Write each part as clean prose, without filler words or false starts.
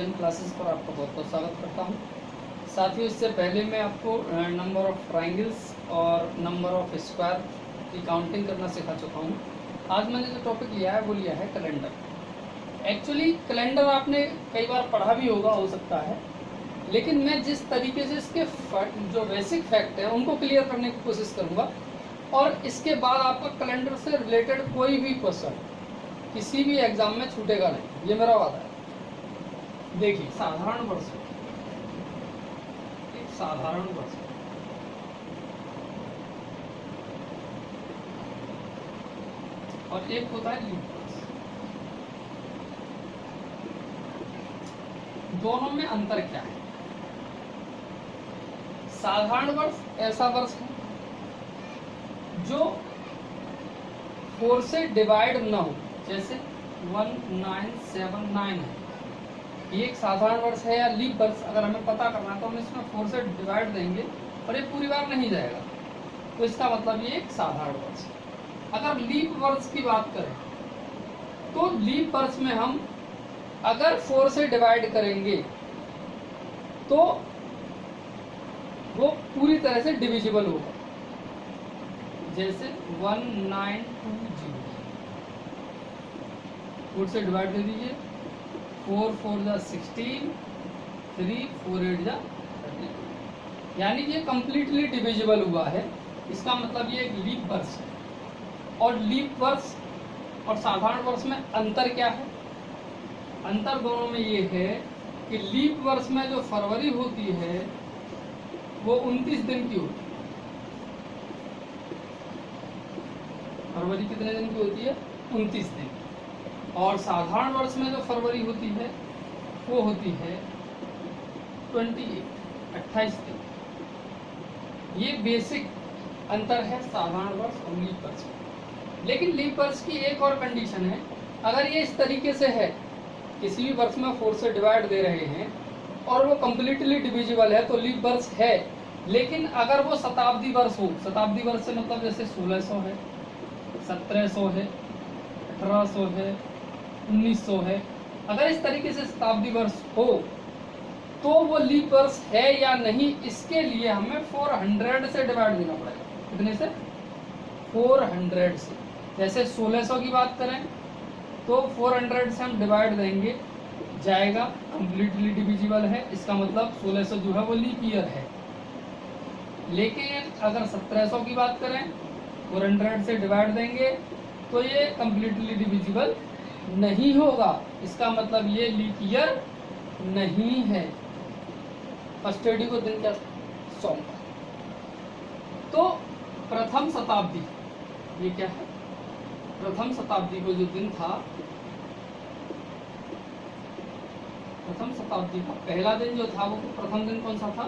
Online classes पर आपका बहुत बहुत स्वागत करता हूं। साथियों, इससे पहले मैं आपको नंबर ऑफ ट्रायंगल्स और नंबर ऑफ स्क्वायर की काउंटिंग करना सिखा चुका हूं। आज मैंने जो टॉपिक लिया है वो लिया है कैलेंडर। एक्चुअली कैलेंडर आपने कई बार पढ़ा भी होगा, हो सकता है, लेकिन मैं जिस तरीके से इसके जो बेसिक फैक्ट हैं उनको क्लियर करने की कोशिश करूँगा, और इसके बाद आपका कैलेंडर से रिलेटेड कोई भी क्वेश्चन किसी भी एग्जाम में छूटेगा नहीं, ये मेरा वादा है। देखिए, साधारण वर्ष, एक साधारण वर्ष और एक होता है लीप वर्ष। दोनों में अंतर क्या है? साधारण वर्ष ऐसा वर्ष है जो 4 से डिवाइड न हो, जैसे 1979 है, ये एक साधारण वर्ष है या लीप वर्ष। अगर हमें पता करना है तो हम इसमें 4 से डिवाइड देंगे और ये पूरी बार नहीं जाएगा, तो इसका मतलब ये एक साधारण वर्ष है। अगर लीप वर्ष की बात करें तो लीप वर्ष में हम अगर 4 से डिवाइड करेंगे तो वो पूरी तरह से डिविजिबल होगा, जैसे 1920, 4 से डिवाइड दे दीजिए, 4 4 जा 16, 3 4 8 जा 30, यानी ये कंप्लीटली डिविजिबल हुआ है। इसका मतलब ये एक लीप वर्ष है। और लीप वर्ष और साधारण वर्ष में अंतर क्या है? अंतर दोनों में ये है कि लीप वर्ष में जो फरवरी होती है वो 29 दिन की होती है। फरवरी कितने दिन की होती है? 29 दिन। और साधारण वर्ष में जो फरवरी होती है वो होती है 28 दिन। ये बेसिक अंतर है साधारण वर्ष और लीप वर्ष में। लेकिन लीप वर्ष की एक और कंडीशन है, अगर ये इस तरीके से है, किसी भी वर्ष में 4 से डिवाइड दे रहे हैं और वो कंप्लीटली डिविजिबल है तो लीप वर्ष है। लेकिन अगर वो शताब्दी वर्ष हो, शताब्दी वर्ष से मतलब जैसे 1600 है, 1700 है, 1800 है, 1900 है, अगर इस तरीके से शताब्दी वर्ष हो तो वो लीप वर्ष है या नहीं, इसके लिए हमें 400 से डिवाइड देना पड़ेगा। कितने से? 400 से। जैसे 1600 की बात करें तो 400 से हम डिवाइड देंगे, जाएगा, कंप्लीटली डिविजिबल है, इसका मतलब 1600 जो है वो लीप ईयर है। लेकिन अगर 1700 की बात करें, 400 से डिवाइड देंगे तो ये कंप्लीटली डिविजिबल नहीं होगा, इसका मतलब ये लीप ईयर नहीं है। फर्स्ट एडी को दिन क्या? सोमवार। तो प्रथम शताब्दी, ये क्या है? प्रथम शताब्दी को जो दिन था, प्रथम शताब्दी का पहला दिन जो था वो प्रथम दिन कौन सा था?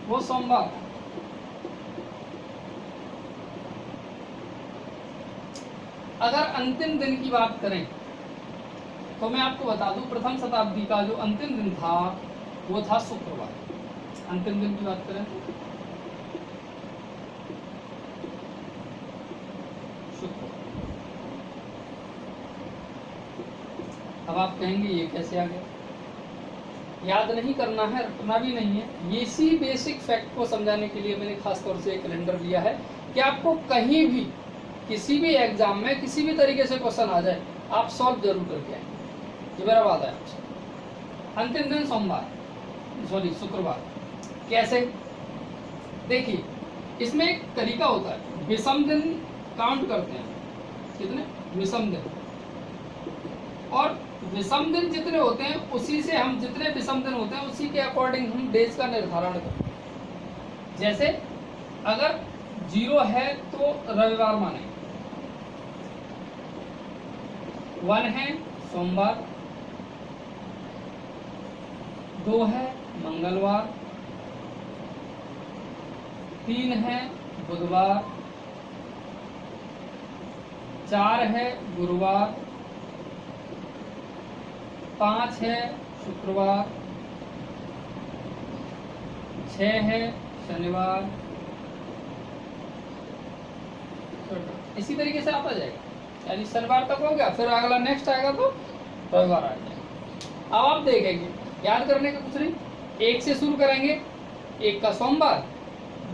वो सोमवार। अगर अंतिम दिन की बात करें तो मैं आपको बता दूं, प्रथम शताब्दी का जो अंतिम दिन था वो था शुक्रवार। अंतिम दिन की बात करें तो शुक्रवार। अब आप कहेंगे ये कैसे आ गया? याद नहीं करना है, रटना भी नहीं है। ये इसी बेसिक फैक्ट को समझाने के लिए मैंने खास तौर से एक कैलेंडर लिया है कि आपको कहीं भी किसी भी एग्जाम में किसी भी तरीके से क्वेश्चन आ जाए, आप सॉल्व जरूर करके आएंगे, ये मेरा वादा है आपसे। अंतिम दिन सोमवार, सॉरी शुक्रवार। कैसे? देखिए, इसमें एक तरीका होता है, विषम दिन काउंट करते हैं। कितने विषम दिन? और विषम दिन जितने होते हैं उसी से हम, जितने विषम दिन होते हैं उसी के अकॉर्डिंग हम डेज का निर्धारण करते हैं। जैसे अगर 0 है तो रविवार मानेंगे, 1 है सोमवार, 2 है मंगलवार, 3 है बुधवार, 4 है गुरुवार, 5 है शुक्रवार, 6 है शनिवार, इसी तरीके से आता जाएगा। यानी शनिवार तक हो गया, फिर अगला नेक्स्ट आएगा तो रविवार आ जाएगा। अब आप देखेंगे, याद करने का कुछ नहीं, 1 से शुरू करेंगे, 1 का सोमवार,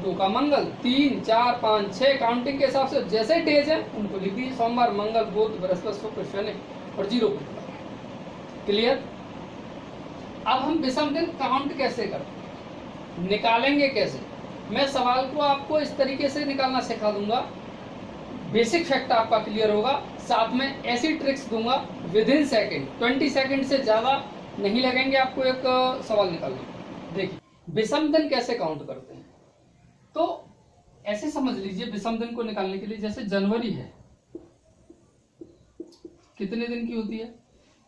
2 का मंगल, 3, 4, 5, 6 काउंटिंग के हिसाब से जैसे डेज है उनको लिख दीजिए, सोमवार, मंगल, बुध, बृहस्पति, शुक्र, शनि और 0 पर। क्लियर। अब हम विषम दिन काउंट कैसे करते, निकालेंगे कैसे, मैं सवाल को आपको इस तरीके से निकालना सिखा दूंगा, बेसिक फैक्ट आपका क्लियर होगा, साथ में ऐसी ट्रिक्स दूंगा विद इन सेकेंड, 20 सेकेंड से ज्यादा नहीं लगेंगे आपको एक सवाल निकालने। देखिए विषम दिन कैसे काउंट करते हैं, तो ऐसे समझ लीजिए विषम दिन को निकालने के लिए, जैसे जनवरी है कितने दिन की होती है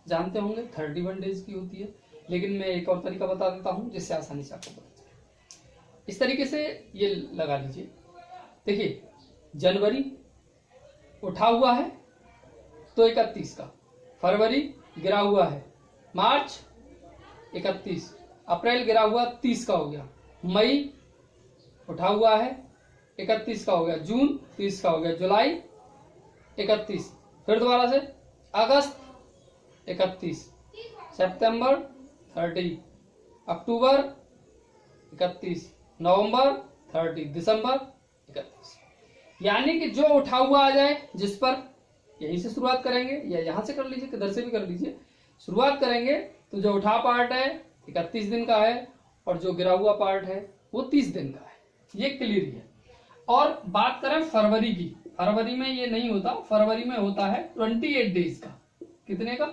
जानते होंगे, 31 डेज की होती है, लेकिन मैं एक और तरीका बता देता हूं जिससे आसानी से आपको पता चले। इस तरीके से ये लगा लीजिए, देखिए जनवरी उठा हुआ है तो 31 का, फरवरी गिरा हुआ है, मार्च 31, अप्रैल गिरा हुआ 30 का हो गया, मई उठा हुआ है 31 का हो गया, जून 30 का हो गया, जुलाई 31, फिर दोबारा से अगस्त 31, सितंबर 30, अक्टूबर 31, नवंबर 30, दिसंबर 31। यानी कि जो उठा हुआ आ जाए जिस पर, यहीं से शुरुआत करेंगे या यहां से कर लीजिए, किधर से भी कर लीजिए, शुरुआत करेंगे तो जो उठा पार्ट है 31 दिन का है और जो गिरा हुआ पार्ट है वो 30 दिन का है, ये क्लियर है। और बात करें फरवरी की, फरवरी में ये नहीं होता, फरवरी में होता है 28 डेज का, कितने का,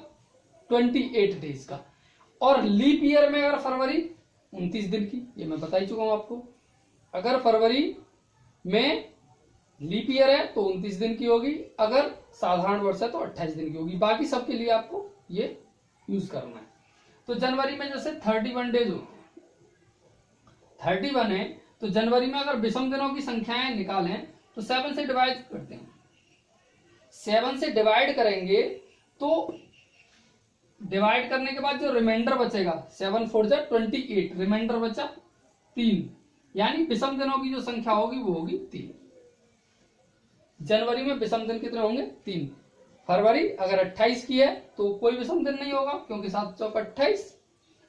28 डेज का। और लीप ईयर में अगर फरवरी 29 दिन की, ये मैं बता ही चुका हूं आपको, अगर फरवरी में लीप ईयर है तो 29 दिन की होगी, अगर साधारण वर्ष है तो 28 दिन की होगी, बाकी सबके लिए आपको ये यूज करना है। तो जनवरी में जैसे 31 डेज होते हैं, 31 है तो जनवरी में अगर विषम दिनों की संख्याएं निकालें तो 7 से डिवाइड करते हैं, 7 से डिवाइड करेंगे तो डिवाइड करने के बाद जो रिमाइंडर बचेगा, 7 4 जा 28, रिमाइंडर बचा 3, यानी विषम दिनों की जो संख्या होगी वो होगी 3। जनवरी में विषम दिन कितने होंगे, 3। फरवरी अगर 28 की है तो कोई विषम दिन नहीं होगा क्योंकि 7 चौक 28,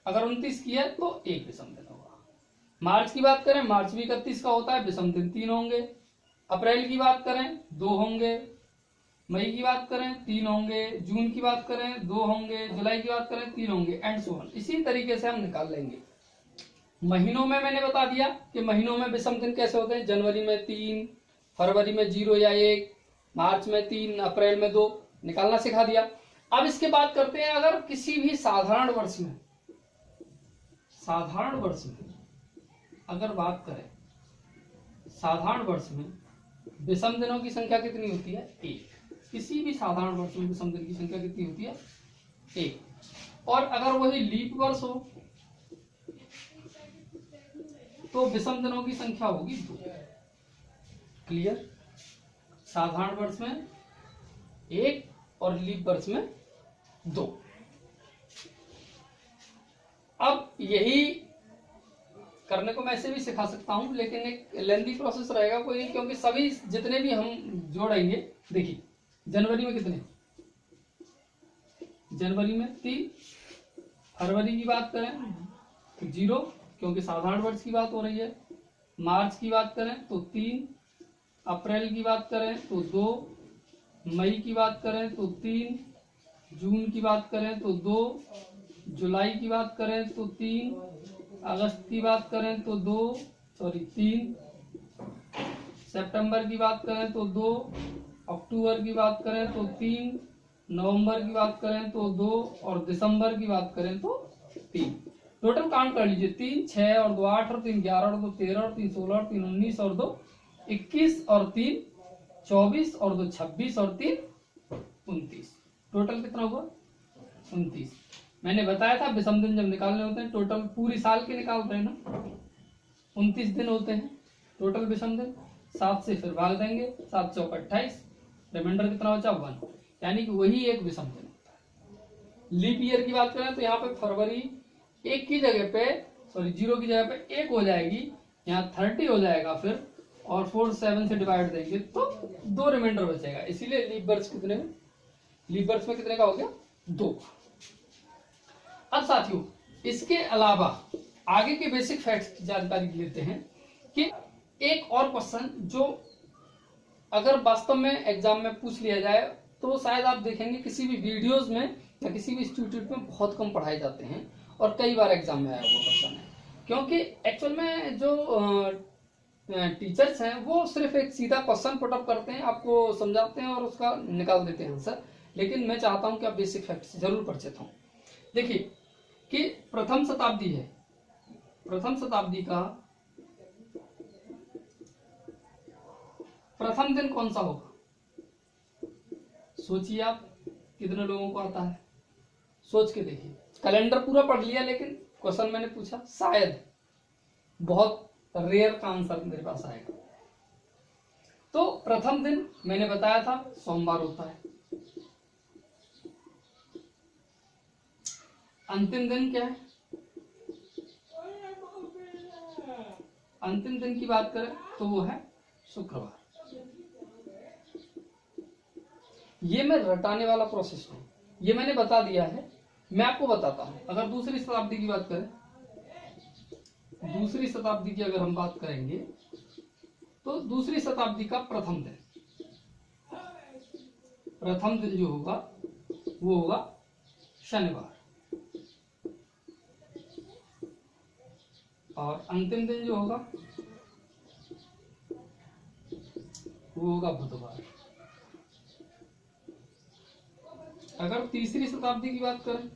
अगर 29 की है तो एक विषम दिन होगा। मार्च की बात करें, मार्च भी 31 का होता है, विषम दिन 3 होंगे। अप्रैल की बात करें 2 होंगे, मई की बात करें 3 होंगे, जून की बात करें 2 होंगे, जुलाई की बात करें 3 होंगे, एंड सो ऑन। इसी तरीके से हम निकाल लेंगे। महीनों में मैंने बता दिया कि महीनों में विषम दिन कैसे होते हैं, जनवरी में 3, फरवरी में 0 या 1, मार्च में 3, अप्रैल में 2, निकालना सिखा दिया। अब इसके बाद करते हैं, अगर किसी भी साधारण वर्ष में अगर बात करें, साधारण वर्ष में विषम दिनों की संख्या कितनी होती है, 1। किसी भी साधारण वर्ष में विषम दिन की संख्या कितनी होती है, 1। और अगर वही लीप वर्ष हो तो विषम दिनों की संख्या होगी 2। क्लियर। साधारण वर्ष में 1 और लीप वर्ष में 2। अब यही करने को मैं ऐसे भी सिखा सकता हूं, लेकिन एक लेंथी प्रोसेस रहेगा, कोई नहीं, क्योंकि सभी जितने भी हम जोड़ेंगे। देखिए जनवरी में कितने, जनवरी में 3, फरवरी की बात करें तो 0 क्योंकि साधारण वर्ष की बात हो रही है, मार्च की बात करें तो 3, अप्रैल की बात करें तो 2, मई की बात करें तो 3, जून की बात करें तो 2, जुलाई की बात करें तो 3, अगस्त की बात करें तो 3, सितंबर की बात करें तो 2, अक्टूबर की बात करें तो 3, नवंबर की बात करें तो 2 और दिसंबर की बात करें तो 3। टोटल काउंट कर लीजिए, 3 6 और 2 8 और 3 11 और 2 13 और 3 16 और 3 19 और 2 21 और 3 24 और 2 26 और 3 29। टोटल कितना हुआ, 29। मैंने बताया था विषम दिन जब निकालने होते हैं टोटल पूरी साल के निकालते हैं ना, 29 दिन होते हैं टोटल विषम दिन। 7 से फिर भाग देंगे, 7 चौक 28, रिमाइंडर कितना बचा 1, यानी कि वही एक विषम दिन होता है। लीप ईयर की बात करें तो यहाँ पे फरवरी 1 की जगह पे 0 की जगह पे 1 हो जाएगी, यहाँ 30 हो जाएगा, फिर और 4 7 से डिवाइड देंगे तो 2 रिमाइंडर बचेगा, इसीलिए लीप वर्ड्स कितने में, लीप वर्ड्स में कितने का हो गया 2। अब साथियों इसके अलावा आगे के बेसिक फैक्ट्स की जानकारी लेते हैं कि एक और क्वेश्चन जो अगर वास्तव में एग्जाम में पूछ लिया जाए तो शायद आप देखेंगे किसी भी वीडियोस में या किसी भी इंस्टीट्यूट में बहुत कम पढ़ाए जाते हैं और कई बार एग्जाम में आया वो क्वेश्चन है, क्योंकि एक्चुअल में जो टीचर्स हैं वो सिर्फ एक सीधा क्वेश्चन पुटअप करते हैं, आपको समझाते हैं और उसका निकाल देते हैं आंसर, लेकिन मैं चाहता हूं कि आप बेसिक फैक्ट्स जरूर परिचित हों। देखिए कि प्रथम शताब्दी है, प्रथम शताब्दी का प्रथम दिन कौन सा होगा, सोचिए आप कितने लोगों को आता है, सोच के देखिए। कैलेंडर पूरा पढ़ लिया लेकिन क्वेश्चन मैंने पूछा, शायद बहुत रेयर का आंसर मेरे पास आएगा। तो प्रथम दिन मैंने बताया था सोमवार होता है। अंतिम दिन क्या है, अंतिम दिन की बात करें तो वो है शुक्रवार। ये मैं रटाने वाला प्रोसेस हूं, ये मैंने बता दिया है, मैं आपको बताता हूं। अगर दूसरी शताब्दी की बात करें, दूसरी शताब्दी की अगर हम बात करेंगे तो दूसरी शताब्दी का प्रथम दिन, प्रथम दिन जो होगा वो होगा शनिवार, और अंतिम दिन जो होगा वो होगा बुधवार। अगर तीसरी शताब्दी की बात करें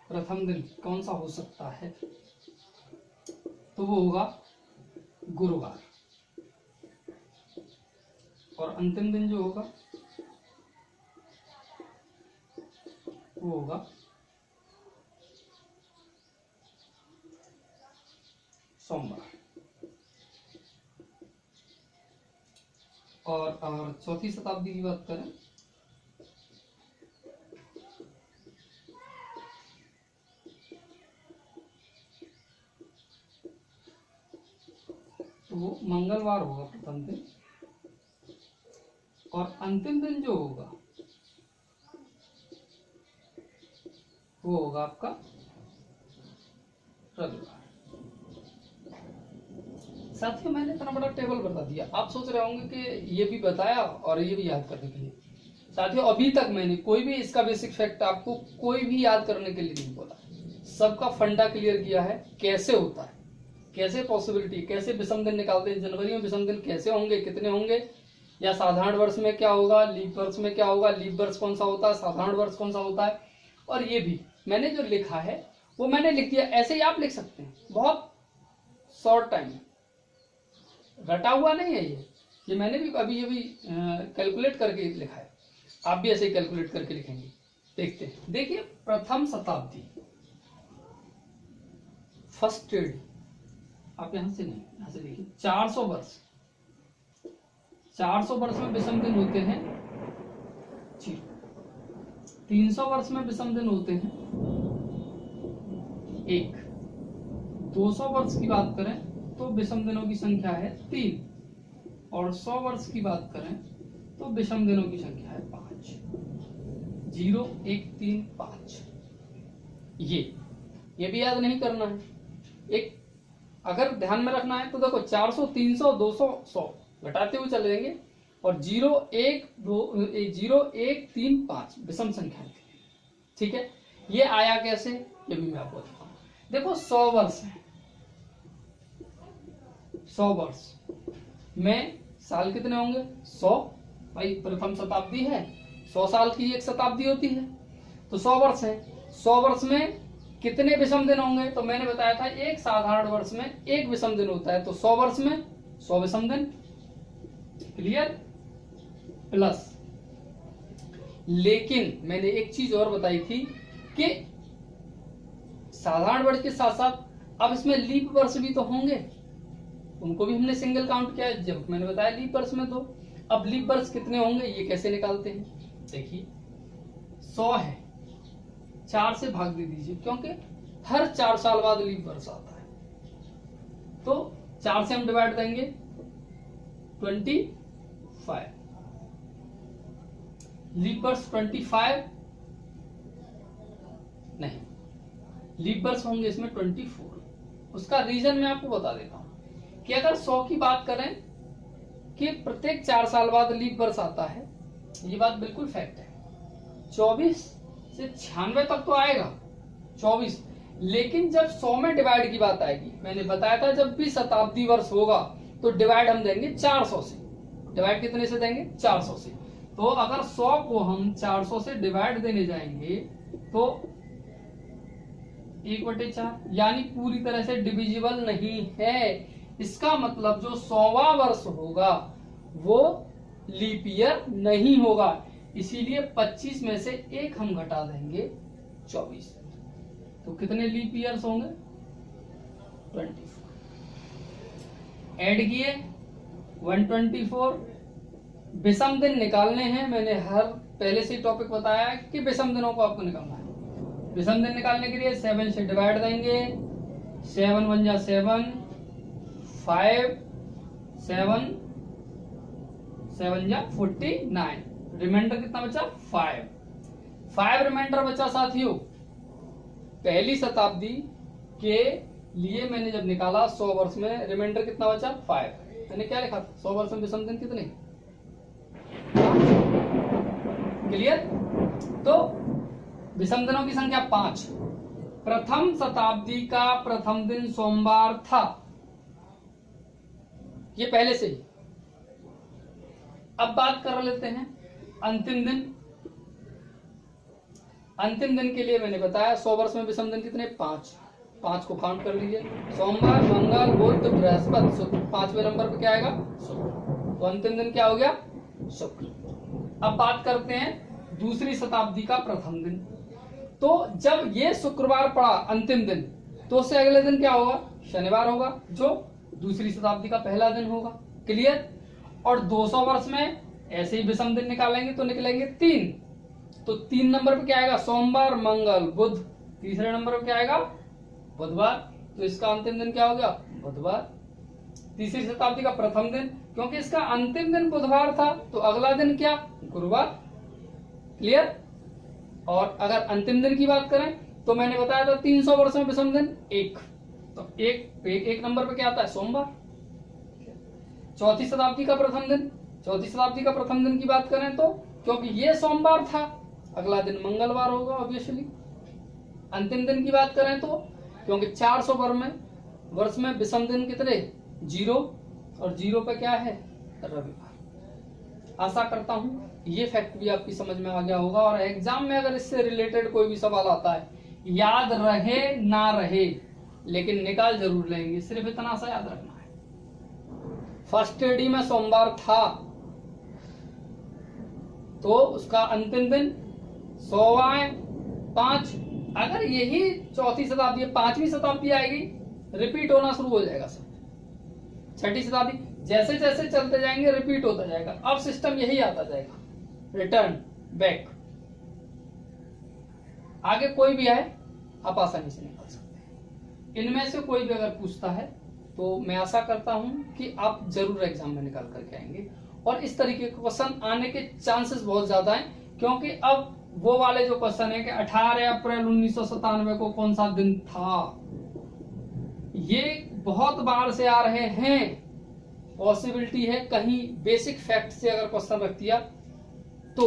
प्रथम दिन कौन सा हो सकता है, तो वो होगा गुरुवार, और अंतिम दिन जो होगा वो होगा सोमवार। और चौथी शताब्दी की बात करें तो वो मंगलवार होगा प्रथम दिन, और अंतिम दिन जो होगा वो होगा आपका रविवार। साथियों मैंने इतना बड़ा टेबल बता दिया, आप सोच रहे होंगे कि ये भी बताया और ये भी याद करने के लिए। साथियों अभी तक मैंने कोई भी इसका बेसिक फैक्ट आपको कोई भी याद करने के लिए नहीं बोला, सबका फंडा क्लियर किया है, कैसे होता है, कैसे पॉसिबिलिटी, कैसे विषम दिन निकालते हैं, जनवरी में विषम दिन कैसे होंगे, कितने होंगे, या साधारण वर्ष में क्या होगा, लीप वर्ष में क्या होगा, लीप वर्ष कौन सा होता है, साधारण वर्ष कौन सा होता है। और ये भी मैंने जो लिखा है वो मैंने लिख दिया, ऐसे ही आप लिख सकते हैं, बहुत शॉर्ट टाइम में, रटा हुआ नहीं है ये मैंने भी अभी कैलकुलेट करके लिखा है, आप भी ऐसे ही कैलकुलेट करके लिखेंगे। देखते हैं, देखिए प्रथम शताब्दी फर्स्ट ट्रेड, आप यहां से नहीं, यहां से देखिए 400 वर्ष, 400 वर्ष में विषम दिन होते हैं 300 वर्ष में विषम दिन होते हैं 1, 200 वर्ष की बात करें तो विषम दिनों की संख्या है 3, और 100 वर्ष की बात करें तो विषम दिनों की संख्या है 5, 0 1 3 5। ये भी याद नहीं करना है, एक अगर ध्यान में रखना है तो देखो 400 300 200 100 घटाते हुए चले जाएंगे, और 0 1 2 0 1 3 5 विषम संख्या थी, ठीक है। ये आया कैसे, ये भी मैं आपको बताऊं। देखो 100 वर्ष है, 100 वर्ष में साल कितने होंगे 100, भाई प्रथम शताब्दी है, 100 साल की एक शताब्दी होती है, तो 100 वर्ष है। 100 वर्ष में कितने विषम दिन होंगे, तो मैंने बताया था एक साधारण वर्ष में एक विषम दिन होता है, तो 100 वर्ष में 100 विषम दिन, क्लियर, प्लस। लेकिन मैंने एक चीज और बताई थी कि साधारण वर्ष के साथ साथ अब इसमें लीप वर्ष भी तो होंगे, उनको भी हमने सिंगल काउंट किया है, जब मैंने बताया लीप वर्ष में तो अब लीप वर्ष कितने होंगे ये कैसे निकालते हैं। देखिए 100 है, 4 से भाग दे दीजिए, क्योंकि हर 4 साल बाद लीप वर्ष आता है। तो 4 से हम डिवाइड देंगे 25, लीप वर्ष 25 नहीं, लीप वर्ष होंगे इसमें 24। उसका रीजन मैं आपको बता देता हूं कि अगर 100 की बात करें कि प्रत्येक 4 साल बाद लीप वर्ष आता है, ये बात बिल्कुल फैक्ट है। 24 से 96 तक तो आएगा 24, लेकिन जब 100 में डिवाइड की बात आएगी, मैंने बताया था जब भी शताब्दी वर्ष होगा तो डिवाइड हम देंगे 400 से। डिवाइड कितने से देंगे? 400 से। तो अगर 100 को हम 400 से डिवाइड देने जाएंगे तो 1/4, यानी पूरी तरह से डिविजिबल नहीं है। इसका मतलब जो 100वां वर्ष होगा वो लीप ईयर नहीं होगा, इसीलिए 25 में से 1 हम घटा देंगे 24। तो कितने लीप ईयर्स होंगे? 24। ऐड किए 124। विषम दिन निकालने हैं, मैंने हर पहले से टॉपिक बताया है कि विषम दिनों को आपको निकालना है। विषम दिन निकालने के लिए 7 से डिवाइड देंगे, 7 1 जा 7, 5 7 7 जा 49, रिमाइंडर कितना बचा? 5 रिमाइंडर बचा साथियों। पहली शताब्दी के लिए मैंने जब निकाला 100 वर्ष में रिमाइंडर कितना बचा? 5। मैंने क्या लिखा? 100 वर्ष में विषम दिन कितने? क्लियर? तो विषम दिनों की संख्या 5। प्रथम शताब्दी का प्रथम दिन सोमवार था, ये पहले से ही। अब बात कर लेते हैं अंतिम दिन। अंतिम दिन के लिए मैंने बताया 100 वर्ष में विषम दिन कितने? 5 को काउंट कर लीजिए। सोमवार, मंगल, बुध, बृहस्पति, शुक्र। 5वें नंबर पे क्या आएगा? शुक्र। तो अंतिम दिन क्या हो गया? शुक्र। अब बात करते हैं दूसरी शताब्दी का प्रथम दिन। तो जब ये शुक्रवार पड़ा अंतिम दिन, तो उससे अगले दिन क्या होगा? शनिवार होगा, जो दूसरी शताब्दी का पहला दिन होगा। क्लियर? और 200 वर्ष में ऐसे ही विषम दिन निकालेंगे तो निकलेंगे 3। तो 3 नंबर पे क्या आएगा? सोमवार, मंगल, बुध। तीसरे नंबर पे क्या आएगा? बुधवार। तो इसका अंतिम दिन क्या हो गया? बुधवार। तीसरी शताब्दी का प्रथम दिन, क्योंकि इसका अंतिम दिन बुधवार था तो अगला दिन क्या? गुरुवार। क्लियर? और अगर अंतिम दिन की बात करें तो मैंने बताया था 300 वर्ष में विषम दिन 1, तो एक नंबर पे क्या आता है? सोमवार। चौथी शताब्दी का प्रथम दिन, चौथी शताब्दी का प्रथम दिन की बात करें तो क्योंकि ये सोमवार था, अगला दिन मंगलवार होगा ऑब्वियसली। अंतिम दिन की बात करें तो क्योंकि 400 वर्ष में विषम दिन कितने? 0, और 0 पे क्या है? रविवार। आशा करता हूं ये फैक्ट भी आपकी समझ में आ गया होगा, और एग्जाम में अगर इससे रिलेटेड कोई भी सवाल आता है, याद रहे ना रहे लेकिन निकाल जरूर लेंगे, सिर्फ इतना सा याद रखना है। फर्स्ट एडी में सोमवार था तो उसका अंतिम दिन 5। अगर यही चौथी शताब्दी, 5वीं शताब्दी आएगी, रिपीट होना शुरू हो जाएगा सब। छठी शताब्दी, जैसे जैसे चलते जाएंगे रिपीट होता जाएगा। अब सिस्टम यही आता जाएगा, रिटर्न बैक। आगे कोई भी आए आप आसानी से निकाल सकते हैं। इनमें से कोई भी अगर पूछता है तो मैं आशा करता हूं कि आप जरूर एग्जाम में निकाल करके आएंगे, और इस तरीके के क्वेश्चन आने के चांसेस बहुत ज्यादा हैं, क्योंकि अब वो वाले जो क्वेश्चन है कि 18 अप्रैल 1997 को कौन सा दिन था, ये बहुत बार से आ रहे हैं। पॉसिबिलिटी है कहीं बेसिक फैक्ट से अगर क्वेश्चन रख दिया तो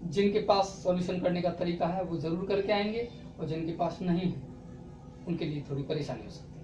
जिनके पास सॉल्यूशन करने का तरीका है वो जरूर करके आएंगे, और जिनके पास नहीं है उनके लिए थोड़ी परेशानी हो सकती है।